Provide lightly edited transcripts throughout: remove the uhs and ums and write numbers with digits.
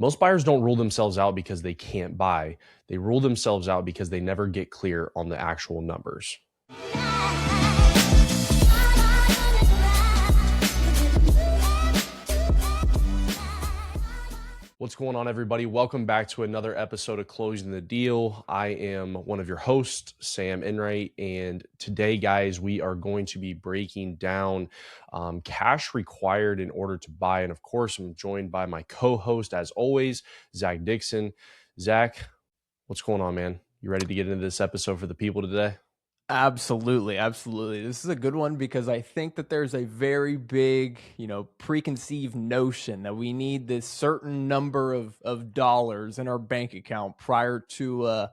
Most buyers don't rule themselves out because they can't buy. They rule themselves out because they never get clear on the actual numbers. What's going on, everybody? Welcome back to another episode of Closing the Deal. I am one of your hosts, Sam Enright, and today, guys, we are going to be breaking down cash required in order to buy. And of course, I'm joined by my co-host, as always, Zach Dickson. Zach, what's going on, man? You ready to get into this episode for the people today? Absolutely. This is a good one because I think that there's a very big, preconceived notion that we need this certain number of dollars in our bank account prior to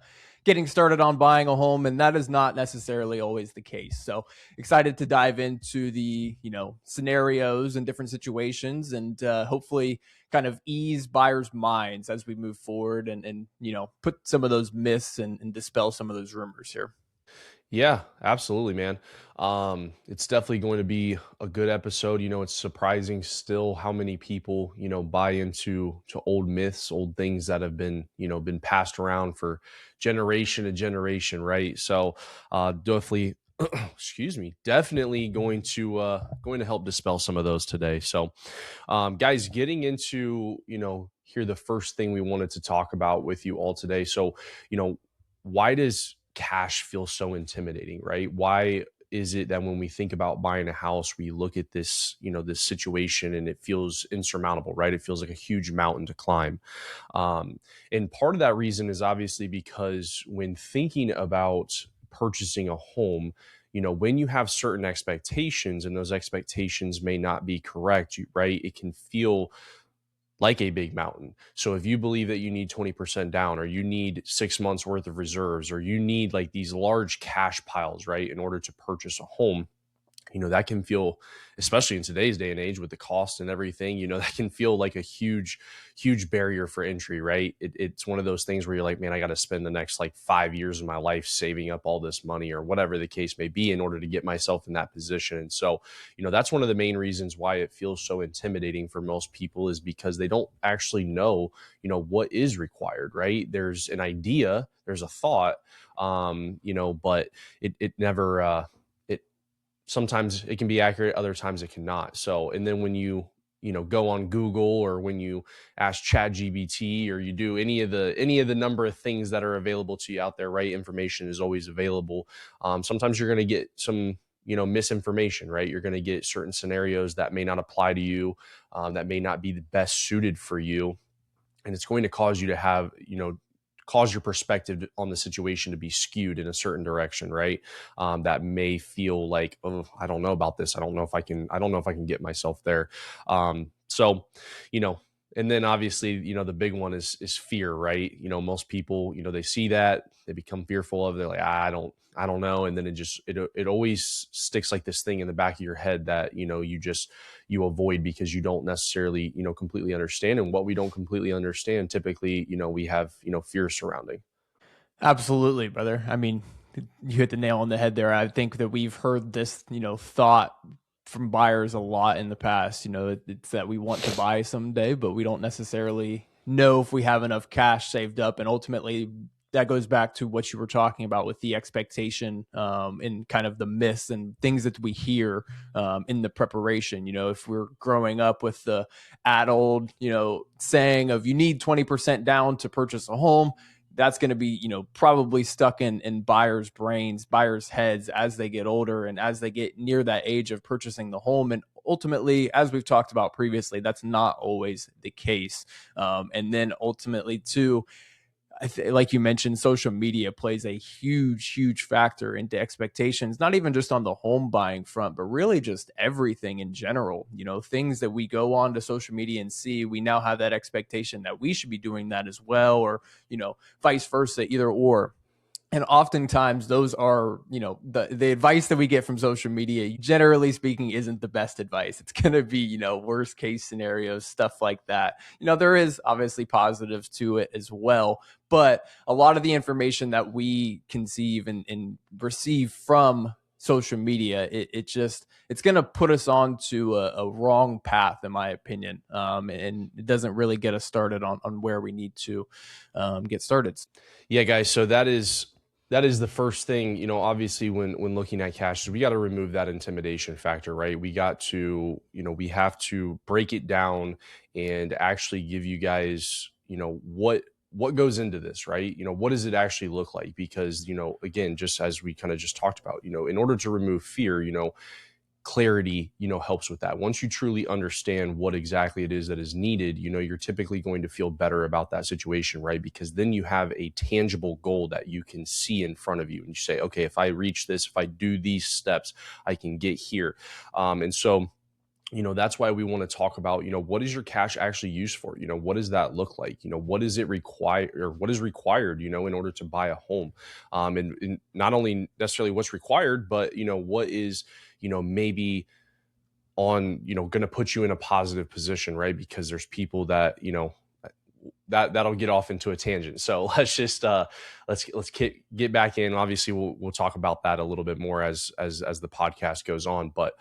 getting started on buying a home. And that is not necessarily always the case. So excited to dive into the, scenarios and different situations and hopefully kind of ease buyers' minds as we move forward and put some of those myths and dispel some of those rumors here. Yeah, absolutely, man. It's definitely going to be a good episode. It's surprising still how many people, buy into old myths, old things that have been passed around for generation to generation, right? So, definitely, definitely going to help dispel some of those today. So, guys, getting into, here, the first thing we wanted to talk about with you all today. So, why does cash feels so intimidating, right? Why is it that when we think about buying a house, we look at this, this situation and it feels insurmountable, right? It feels like a huge mountain to climb. And part of that reason is obviously because when thinking about purchasing a home, when you have certain expectations and those expectations may not be correct, right? It can feel like a big mountain. So if you believe that you need 20% down, or you need 6 months worth of reserves, or you need like these large cash piles, right, in order to purchase a home, that can feel, especially in today's day and age with the cost and everything, that can feel like a huge barrier for entry, right? It's one of those things where you're like, man, I got to spend the next like 5 years of my life saving up all this money or whatever the case may be in order to get myself in that position. And so, that's one of the main reasons why it feels so intimidating for most people, is because they don't actually know, what is required, right? There's an idea, there's a thought, but it never, sometimes it can be accurate, other times it cannot. So, and then when you go on Google, or when you ask ChatGPT, or you do any of the number of things that are available to you out there, right? Information is always available. Sometimes you're going to get some misinformation, right? You're going to get certain scenarios that may not apply to you, that may not be the best suited for you, and it's going to cause you to have cause your perspective on the situation to be skewed in a certain direction, right? That may feel like, oh, I don't know about this. I don't know if I can get myself there. So, and then obviously, the big one is fear, right? Most people, they see that, they become fearful of it. They're like, I don't know. And then it always sticks like this thing in the back of your head that, you avoid because you don't necessarily, completely understand. And what we don't completely understand, typically, we have, fear surrounding. Absolutely, brother. I mean, you hit the nail on the head there. I think that we've heard this, thought from buyers a lot in the past. It's that we want to buy someday, but we don't necessarily know if we have enough cash saved up. And ultimately, that goes back to what you were talking about with the expectation and kind of the myths and things that we hear in the preparation. If we're growing up with the old, saying of you need 20% down to purchase a home, that's going to be, probably stuck in buyers' brains, buyers' heads as they get older and as they get near that age of purchasing the home. And ultimately, as we've talked about previously, that's not always the case. And then ultimately, too, like you mentioned, social media plays a huge factor into expectations, not even just on the home buying front, but really just everything in general. Things that we go on to social media and see, we now have that expectation that we should be doing that as well, or, vice versa, either or. And oftentimes those are, the advice that we get from social media, generally speaking, isn't the best advice. It's going to be, worst case scenarios, stuff like that. There is obviously positives to it as well, but a lot of the information that we conceive and receive from social media, it's going to put us on to a wrong path, in my opinion. And it doesn't really get us started on where we need to get started. Yeah, guys. So that is the first thing, obviously when looking at cash, is we got to remove that intimidation factor, right? We got to, we have to break it down and actually give you guys, what goes into this, right? What does it actually look like? Because, again, just as we kind of just talked about, in order to remove fear, clarity helps with that. Once you truly understand what exactly it is that is needed, you're typically going to feel better about that situation, right? Because then you have a tangible goal that you can see in front of you, and you say, okay, if I reach this, if I do these steps, I can get here. And so that's why we want to talk about, what is your cash actually used for? What does that look like? What is it required, or what is required, in order to buy a home? And not only necessarily what's required, but, what is, maybe on, going to put you in a positive position, right? Because there's people that, that'll get off into a tangent. So let's just let's get back in. Obviously, we'll talk about that a little bit more as the podcast goes on. But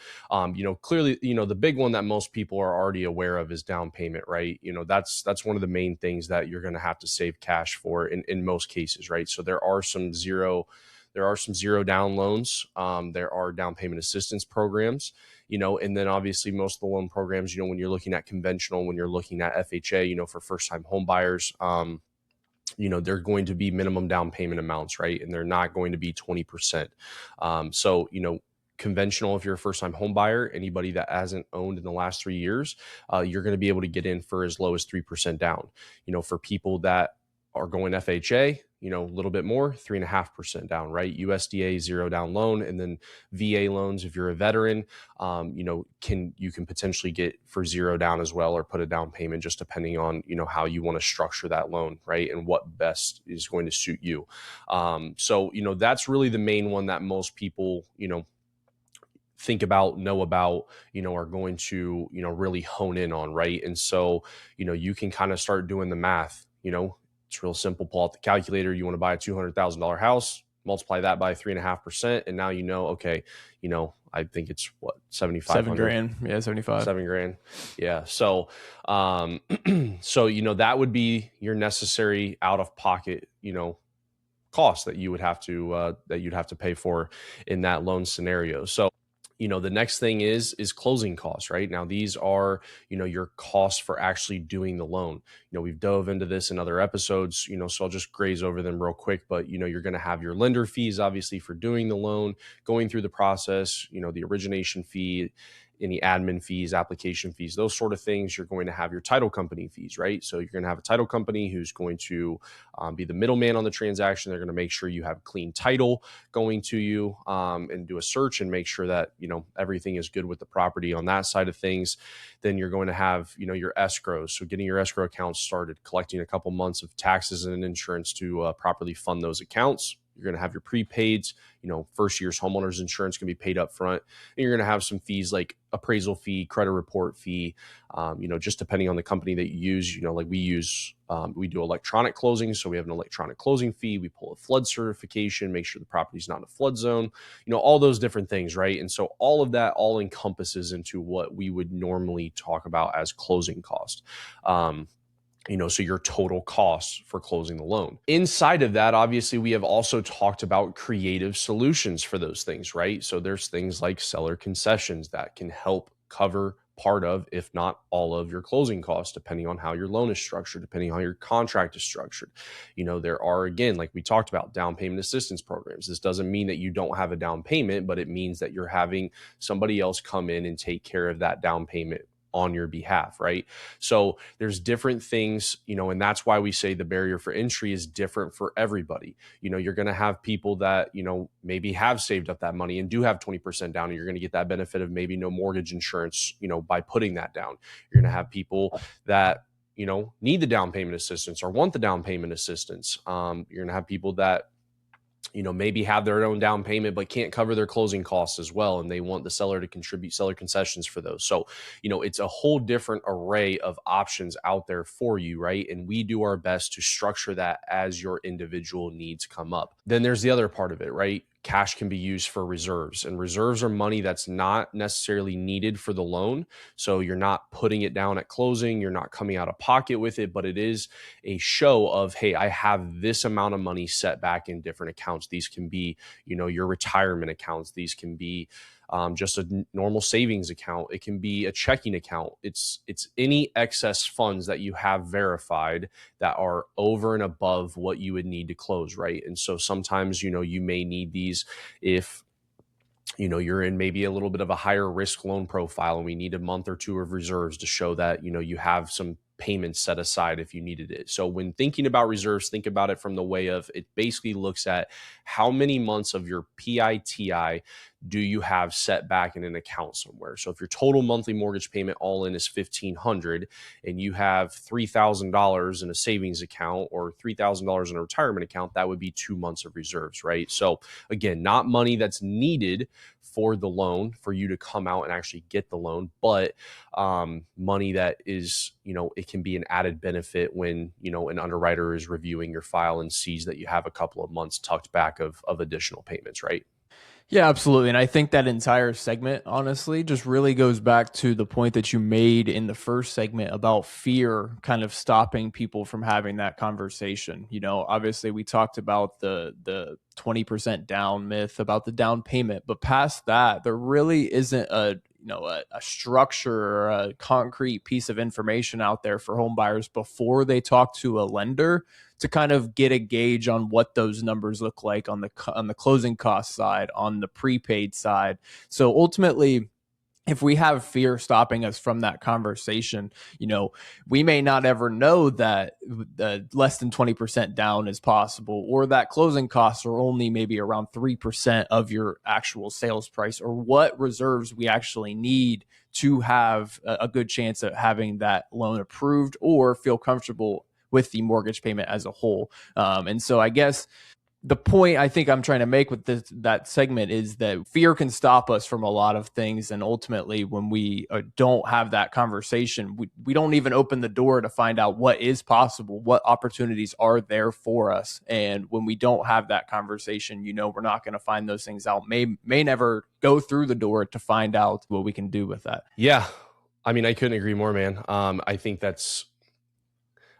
clearly, the big one that most people are already aware of is down payment, right? That's one of the main things that you're going to have to save cash for in most cases, right? So there are some zero down loans. There are down payment assistance programs, and then obviously most of the loan programs, when you're looking at conventional, when you're looking at FHA, for first time home buyers, they're going to be minimum down payment amounts, right? And they're not going to be 20%. So, conventional, if you're a first time home buyer, anybody that hasn't owned in the last 3 years, you're going to be able to get in for as low as 3% down. For people that are going FHA, a little bit more, 3.5% down, right? USDA zero down loan, and then VA loans. If you're a veteran, you can potentially get for zero down as well, or put a down payment, just depending on, how you want to structure that loan, right? And what best is going to suit you. So, that's really the main one that most people, think about, know about, are going to, really hone in on, right? And so, you can kind of start doing the math, it's real simple. Pull out the calculator. You want to buy a $200,000 house, multiply that by 3.5%. And now, okay, I think it's what, 7,500, 7 grand. Yeah, 75. 7 grand. Yeah. So, so, that would be your necessary out of pocket, cost that you would have to, that you'd have to pay for in that loan scenario. So, the next thing is closing costs, right? Now, these are, your costs for actually doing the loan. We've dove into this in other episodes, so I'll just graze over them real quick. But, you're going to have your lender fees, obviously, for doing the loan, going through the process, the origination fee, any admin fees, application fees, those sort of things. You're going to have your title company fees, right? So you're going to have a title company who's going to be the middleman on the transaction. They're going to make sure you have clean title going to you, and do a search and make sure that, everything is good with the property on that side of things. Then you're going to have, your escrows. So getting your escrow accounts started, collecting a couple months of taxes and insurance to properly fund those accounts. You're going to have your prepaids, first year's homeowners insurance can be paid up front. And you're going to have some fees like appraisal fee, credit report fee, just depending on the company that you use. Like we do electronic closing. So we have an electronic closing fee. We pull a flood certification, make sure the property's not in a flood zone, all those different things, right? And so all of that all encompasses into what we would normally talk about as closing cost. So your total costs for closing the loan. Inside of that, obviously, we have also talked about creative solutions for those things, right? So there's things like seller concessions that can help cover part of, if not all of, your closing costs, depending on how your loan is structured, depending on how your contract is structured. There are, again, like we talked about, down payment assistance programs. This doesn't mean that you don't have a down payment, but it means that you're having somebody else come in and take care of that down payment on your behalf, right? So there's different things, and that's why we say the barrier for entry is different for everybody. You're going to have people that, maybe have saved up that money and do have 20% down, and you're going to get that benefit of maybe no mortgage insurance, by putting that down. You're going to have people that, need the down payment assistance or want the down payment assistance. You're going to have people that, maybe have their own down payment, but can't cover their closing costs as well. And they want the seller to contribute seller concessions for those. So, it's a whole different array of options out there for you, right? And we do our best to structure that as your individual needs come up. Then there's the other part of it, right? cash can be used for reserves, and reserves are money that's not necessarily needed for the loan. So you're not putting it down at closing, you're not coming out of pocket with it, but it is a show of, hey, I have this amount of money set back in different accounts. These can be, your retirement accounts. These can be just a normal savings account. It can be a checking account. It's any excess funds that you have verified that are over and above what you would need to close, right? And so sometimes, you may need these if you're in maybe a little bit of a higher risk loan profile, and we need a month or two of reserves to show that you have some payments set aside if you needed it. So when thinking about reserves, think about it from the way of, it basically looks at how many months of your PITI do you have set back in an account somewhere. So if your total monthly mortgage payment all in is $1,500, and you have $3,000 in a savings account or $3,000 in a retirement account, that would be 2 months of reserves, right? So again, not money that's needed for the loan for you to come out and actually get the loan, but money that is, it can be an added benefit when, an underwriter is reviewing your file and sees that you have a couple of months tucked back of additional payments, right? Yeah, absolutely. And I think that entire segment, honestly, just really goes back to the point that you made in the first segment about fear kind of stopping people from having that conversation. Obviously we talked about the 20% down myth, about the down payment, but past that, there really isn't a structure or a concrete piece of information out there for home buyers before they talk to a lender to kind of get a gauge on what those numbers look like on the closing cost side, on the prepaid side. So ultimately, if we have fear stopping us from that conversation, we may not ever know that less than 20% down is possible, or that closing costs are only maybe around 3% of your actual sales price, or what reserves we actually need to have a good chance of having that loan approved or feel comfortable with the mortgage payment as a whole. And so I guess the point I think I'm trying to make with that segment is that fear can stop us from a lot of things. And ultimately, when we don't have that conversation, we don't even open the door to find out what is possible, what opportunities are there for us. And when we don't have that conversation, we're not going to find those things out, may never go through the door to find out what we can do with that. Yeah. I mean, I couldn't agree more, man. I think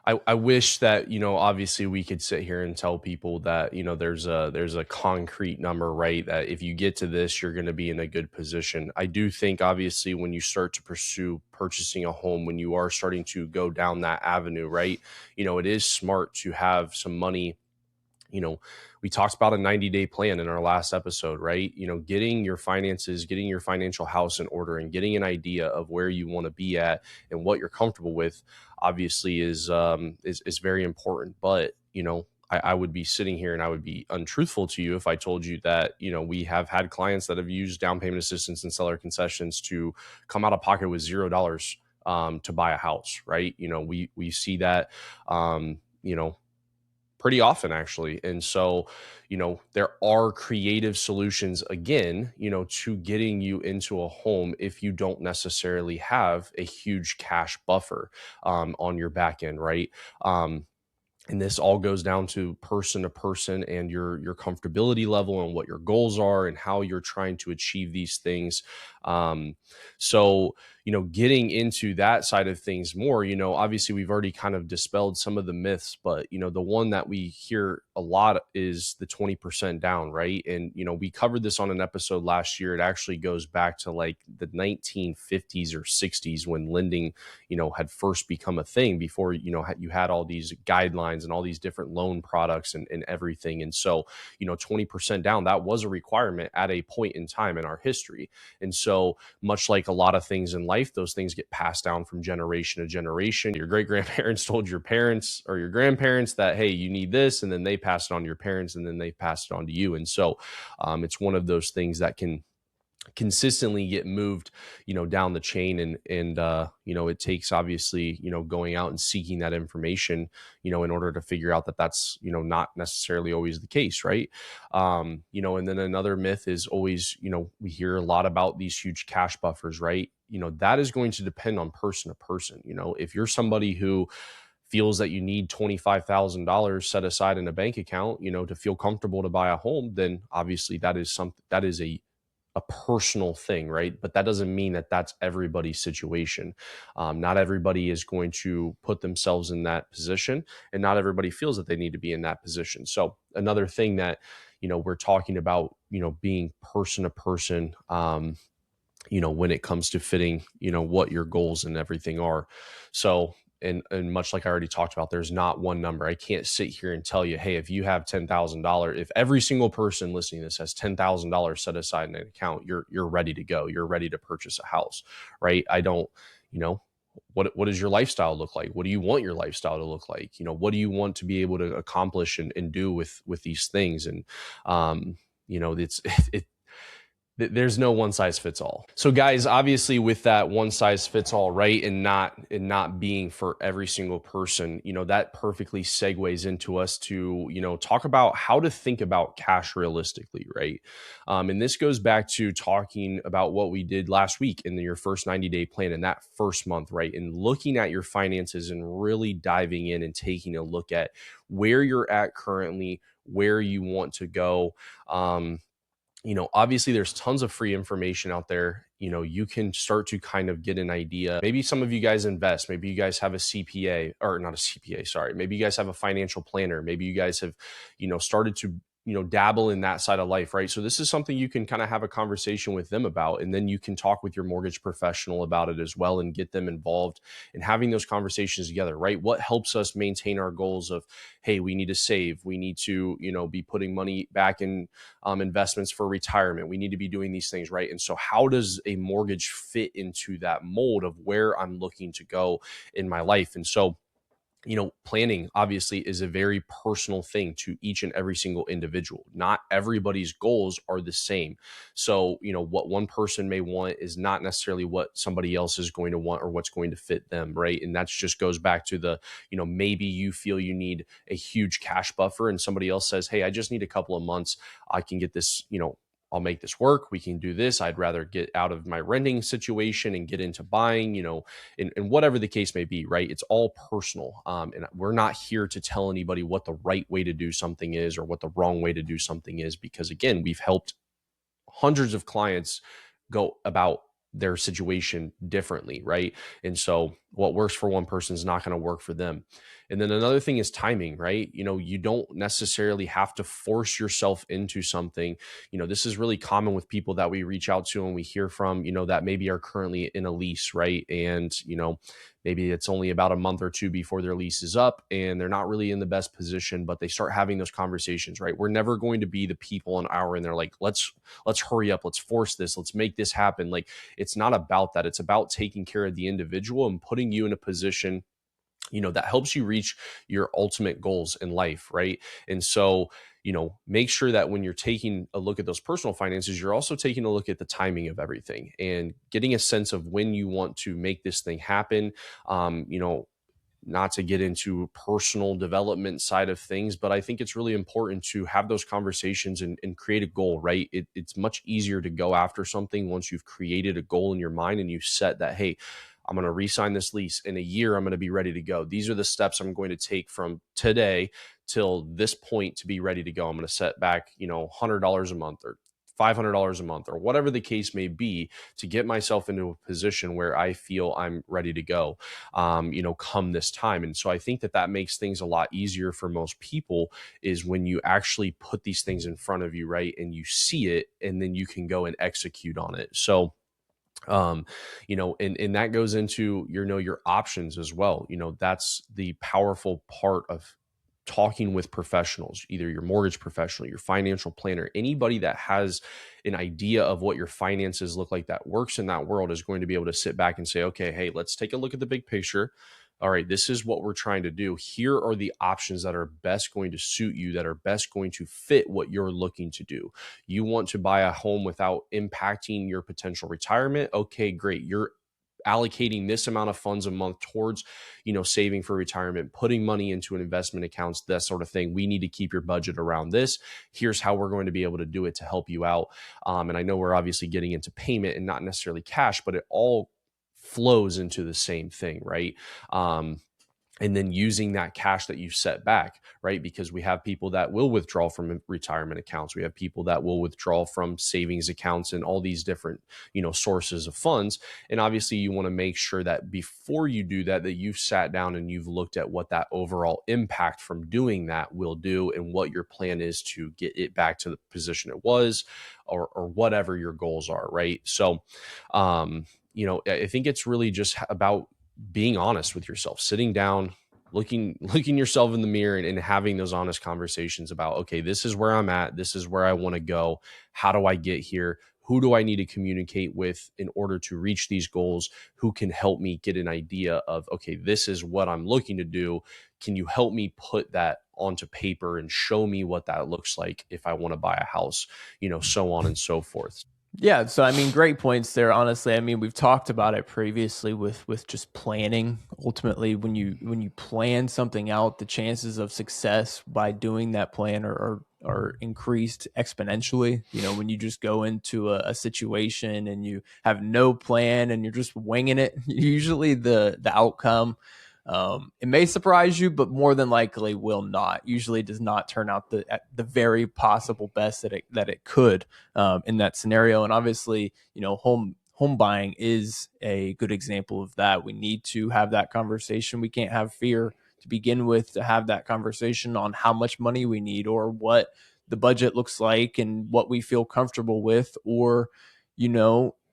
I wish that, obviously we could sit here and tell people that, there's a concrete number, right? That if you get to this, you're going to be in a good position. I do think, obviously, when you start to pursue purchasing a home, when you are starting to go down that avenue, right? It is smart to have some money. We talked about a 90-day plan in our last episode, right? Getting your finances, getting your financial house in order, and getting an idea of where you want to be at and what you're comfortable with, obviously is very important. But, I would be sitting here and I would be untruthful to you if I told you that, we have had clients that have used down payment assistance and seller concessions to come out of pocket with $0 to buy a house, right? We see that, pretty often, actually. And so, there are creative solutions, again, to getting you into a home if you don't necessarily have a huge cash buffer on your back end, right? And this all goes down to person and your comfortability level and what your goals are and how you're trying to achieve these things. So, getting into that side of things more, obviously we've already kind of dispelled some of the myths, but, the one that we hear a lot is the 20% down, right? And, we covered this on an episode last year. It actually goes back to like the 1950s or 60s when lending, had first become a thing before, you had all these guidelines and all these different loan products and everything. And so, 20% down, that was a requirement at a point in time in our history. And so much like a lot of things in life, those things get passed down from generation to generation. Your great grandparents told your parents or your grandparents that, hey, you need this. And then they passed it on to your parents, and then they passed it on to you. And so it's one of those things that can consistently get moved, down the chain. And it takes, obviously, going out and seeking that information, in order to figure out that that's, not necessarily always the case. Right. And then another myth is always, we hear a lot about these huge cash buffers, right? That is going to depend on person to person. If you're somebody who feels that you need $25,000 set aside in a bank account, to feel comfortable to buy a home, then obviously that is a personal thing, right? But that doesn't mean that that's everybody's situation. Not everybody is going to put themselves in that position, and not everybody feels that they need to be in that position. So another thing that we're talking about, being person to person, when it comes to fitting, what your goals and everything are. So, and much like I already talked about, there's not one number. I can't sit here and tell you, hey, if you have $10,000, if every single person listening to this has $10,000 set aside in an account, you're ready to go. You're ready to purchase a house, right? I don't, you know, what does your lifestyle look like? What do you want your lifestyle to look like? What do you want to be able to accomplish and do with these things? And it's it there's no one size fits all. So guys, obviously with that one size fits all, right, and not being for every single person, that perfectly segues into us to, talk about how to think about cash realistically, right? And this goes back to talking about what we did last week in your first 90-day plan in that first month, right? And looking at your finances and really diving in and taking a look at where you're at currently, where you want to go. Obviously there's tons of free information out there. You can start to kind of get an idea. Maybe some of you guys invest. Maybe you guys have a CPA, or not a CPA, sorry. Maybe you guys have a financial planner. Maybe you guys have, started to, dabble in that side of life, right? So this is something you can kind of have a conversation with them about, and then you can talk with your mortgage professional about it as well and get them involved in having those conversations together, right? What helps us maintain our goals of, hey, we need to save. We need to, be putting money back in investments for retirement. We need to be doing these things, right? And so how does a mortgage fit into that mold of where I'm looking to go in my life? And so planning obviously is a very personal thing to each and every single individual. Not everybody's goals are the same. So, what one person may want is not necessarily what somebody else is going to want or what's going to fit them, right? And that just goes back to the, maybe you feel you need a huge cash buffer and somebody else says, hey, I just need a couple of months. I can get this, I'll make this work. We can do this. I'd rather get out of my renting situation and get into buying, and whatever the case may be, right? It's all personal. And we're not here to tell anybody what the right way to do something is or what the wrong way to do something is, because again, we've helped hundreds of clients go about their situation differently, right? And so what works for one person is not going to work for them. And then another thing is timing, right? You don't necessarily have to force yourself into something. This is really common with people that we reach out to and we hear from, that maybe are currently in a lease, right? And, maybe it's only about a month or two before their lease is up and they're not really in the best position, but they start having those conversations, right? We're never going to be the people in our, and they're like, let's hurry up. Let's force this. Let's make this happen. Like, it's not about that. It's about taking care of the individual and putting you in a position that helps you reach your ultimate goals in life, right? And so, make sure that when you're taking a look at those personal finances, you're also taking a look at the timing of everything and getting a sense of when you want to make this thing happen. Not to get into personal development side of things, but I think it's really important to have those conversations and create a goal, right? It's much easier to go after something once you've created a goal in your mind and you set that, hey, I'm going to re-sign this lease in a year. I'm going to be ready to go. These are the steps I'm going to take from today till this point to be ready to go. I'm going to set back, $100 a month or $500 a month or whatever the case may be to get myself into a position where I feel I'm ready to go, come this time. And so I think that makes things a lot easier for most people is when you actually put these things in front of you, right? And you see it and then you can go and execute on it. So, and that goes into your options as well. That's the powerful part of talking with professionals, either your mortgage professional, your financial planner, anybody that has an idea of what your finances look like that works in that world is going to be able to sit back and say, okay, hey, let's take a look at the big picture. All right, this is what we're trying to do. Here are the options that are best going to suit you, that are best going to fit what you're looking to do. You want to buy a home without impacting your potential retirement? Okay, great. You're allocating this amount of funds a month towards, saving for retirement, putting money into an investment accounts, that sort of thing. We need to keep your budget around this. Here's how we're going to be able to do it to help you out. And I know we're obviously getting into payment and not necessarily cash, but it all flows into the same thing, right? and then using that cash that you've set back, right? Because we have people that will withdraw from retirement accounts. We have people that will withdraw from savings accounts and all these different, sources of funds. And obviously you want to make sure that before you do that, that you've sat down and you've looked at what that overall impact from doing that will do and what your plan is to get it back to the position it was, or whatever your goals are, right? So, I think it's really just about being honest with yourself, sitting down, looking yourself in the mirror, and having those honest conversations about, okay, this is where I'm at, this is where I want to go, how do I get here, who do I need to communicate with in order to reach these goals, who can help me get an idea of, okay, this is what I'm looking to do, can you help me put that onto paper and show me what that looks like if I want to buy a house, so on and so forth. Yeah, so I mean, great points there. Honestly, I mean, we've talked about it previously with just planning. Ultimately, when you plan something out, the chances of success by doing that plan are increased exponentially. When you just go into a situation and you have no plan and you're just winging it, usually the outcome, it may surprise you, but more than likely will not. Usually does not turn out at the very possible best that it could, in that scenario. And obviously, home buying is a good example of that. We need to have that conversation. We can't have fear to begin with, to have that conversation on how much money we need, or what the budget looks like and what we feel comfortable with, or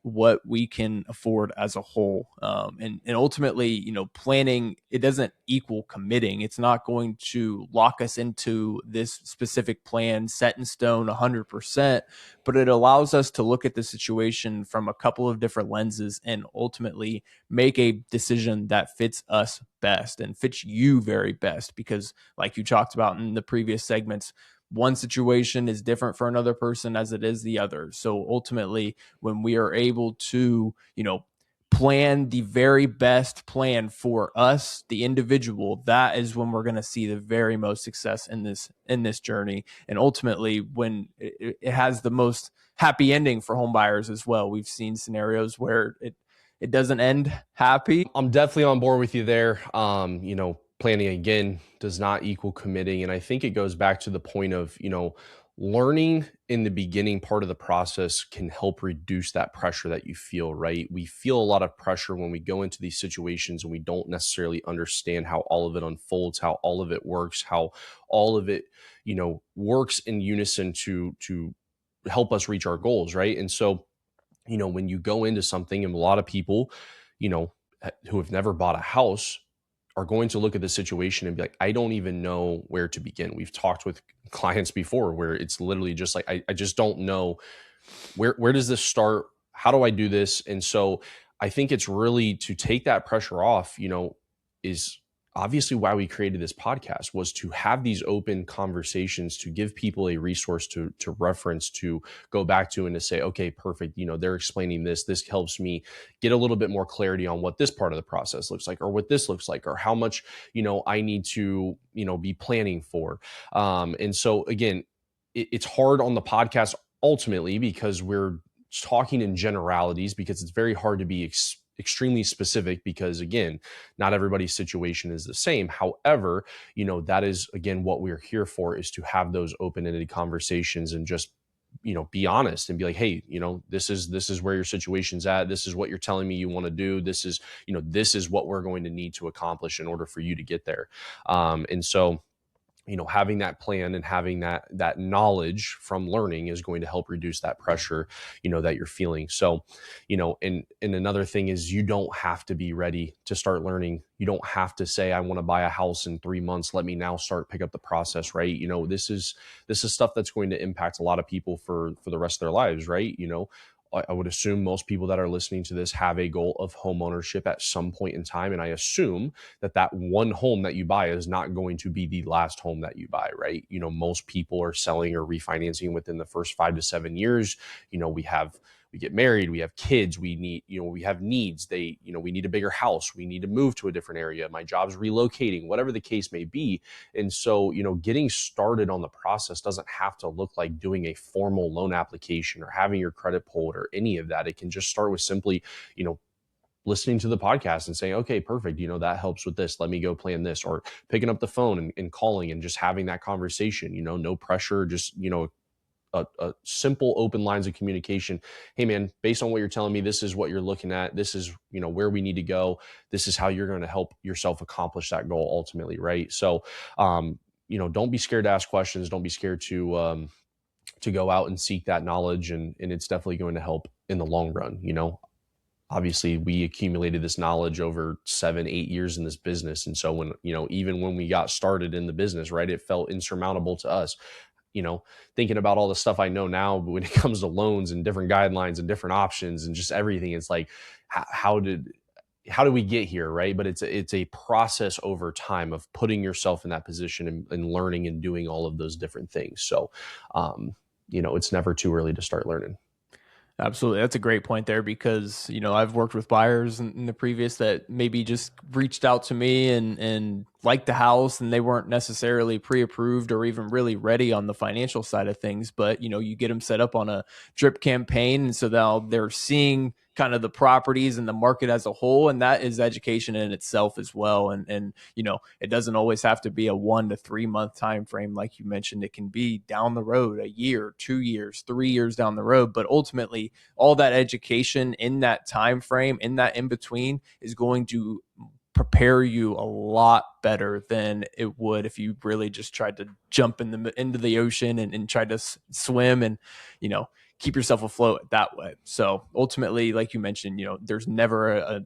what we can afford as a whole. And ultimately, planning, it doesn't equal committing. It's not going to lock us into this specific plan set in stone 100%, but it allows us to look at the situation from a couple of different lenses and ultimately make a decision that fits us best and fits you very best. Because like you talked about in the previous segments, one situation is different for another person as it is the other. So ultimately, when we are able to, plan the very best plan for us, the individual, that is when we're going to see the very most success in this journey. And ultimately, when it has the most happy ending for home buyers as well. We've seen scenarios where it doesn't end happy. I'm definitely on board with you there. Planning again does not equal committing. And I think it goes back to the point of, learning in the beginning part of the process can help reduce that pressure that you feel, right? We feel a lot of pressure when we go into these situations and we don't necessarily understand how all of it unfolds, how all of it works, how all of it, works in unison to help us reach our goals, right? And so, when you go into something, and a lot of people, you know, who have never bought a house are going to look at the situation and be like, I don't even know where to begin. We've talked with clients before where it's literally just like, I just don't know where does this start? How do I do this? And so I think it's really to take that pressure off, is obviously why we created this podcast, was to have these open conversations, to give people a resource to reference, to go back to, and to say, okay, perfect. They're explaining this. This helps me get a little bit more clarity on what this part of the process looks like, or what this looks like, or how much, I need to, be planning for. And so again, it's hard on the podcast ultimately because we're talking in generalities, because it's very hard to be extremely specific, because again, not everybody's situation is the same. However, that is again what we're here for, is to have those open-ended conversations and just be honest and be like, hey, this is where your situation's at, this is what you're telling me you want to do, this is this is what we're going to need to accomplish in order for you to get there. And so having that plan and having that knowledge from learning is going to help reduce that pressure, that you're feeling. So, and another thing is, you don't have to be ready to start learning. You don't have to say, I want to buy a house in 3 months, let me now pick up the process, right? This is stuff that's going to impact a lot of people for the rest of their lives, right? I would assume most people that are listening to this have a goal of home ownership at some point in time. And I assume that one home that you buy is not going to be the last home that you buy, right? Most people are selling or refinancing within the first 5 to 7 years. We get married, we have kids, we need, we have needs. We need a bigger house, we need to move to a different area, my job's relocating, whatever the case may be. And so, getting started on the process doesn't have to look like doing a formal loan application or having your credit pulled or any of that. It can just start with simply, listening to the podcast and saying, okay, perfect. That helps with this. Let me go plan this, or picking up the phone and calling and just having that conversation, no pressure, just, a simple open lines of communication. Hey man, based on what you're telling me, this is what you're looking at. This is, where we need to go. This is how you're going to help yourself accomplish that goal ultimately. Right. So, don't be scared to ask questions. Don't be scared to go out and seek that knowledge. And it's definitely going to help in the long run. Obviously we accumulated this knowledge over 7-8 years in this business. And so when, even when we got started in the business, right, it felt insurmountable to us. Thinking about all the stuff I know now, but when it comes to loans and different guidelines and different options and just everything, it's like, how did we get here? Right. But it's a process over time of putting yourself in that position and learning and doing all of those different things. So, it's never too early to start learning. Absolutely. That's a great point there because, I've worked with buyers in the previous that maybe just reached out to me and liked the house and they weren't necessarily pre-approved or even really ready on the financial side of things. But, you get them set up on a drip campaign. And so now they're seeing kind of the properties and the market as a whole. And that is education in itself as well. And it doesn't always have to be a 1 to 3 month time frame. Like you mentioned, it can be down the road, a year, 2 years, 3 years down the road. But ultimately, all that education in that time frame, in that in between, is going to prepare you a lot better than it would if you really just tried to jump into the ocean and tried to swim and, keep yourself afloat that way. So ultimately, like you mentioned, there's never a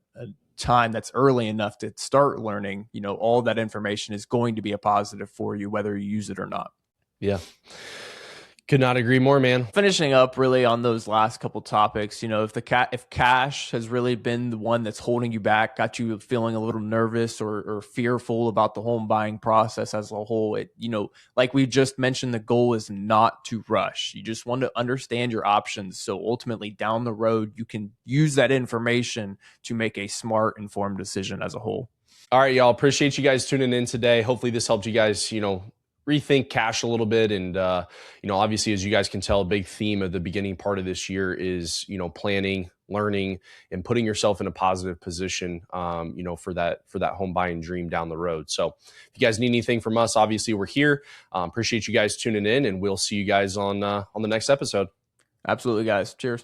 time that's early enough to start learning. All that information is going to be a positive for you, whether you use it or not. Yeah. Could not agree more, man. Finishing up really on those last couple topics, if cash has really been the one that's holding you back, got you feeling a little nervous or fearful about the home buying process as a whole, like we just mentioned, the goal is not to rush. You just want to understand your options. So ultimately down the road, you can use that information to make a smart, informed decision as a whole. All right, y'all. Appreciate you guys tuning in today. Hopefully this helped you guys, rethink cash a little bit. And, obviously, as you guys can tell, a big theme of the beginning part of this year is, planning, learning, and putting yourself in a positive position, for that home buying dream down the road. So if you guys need anything from us, obviously we're here. Appreciate you guys tuning in, and we'll see you guys on the next episode. Absolutely, guys. Cheers.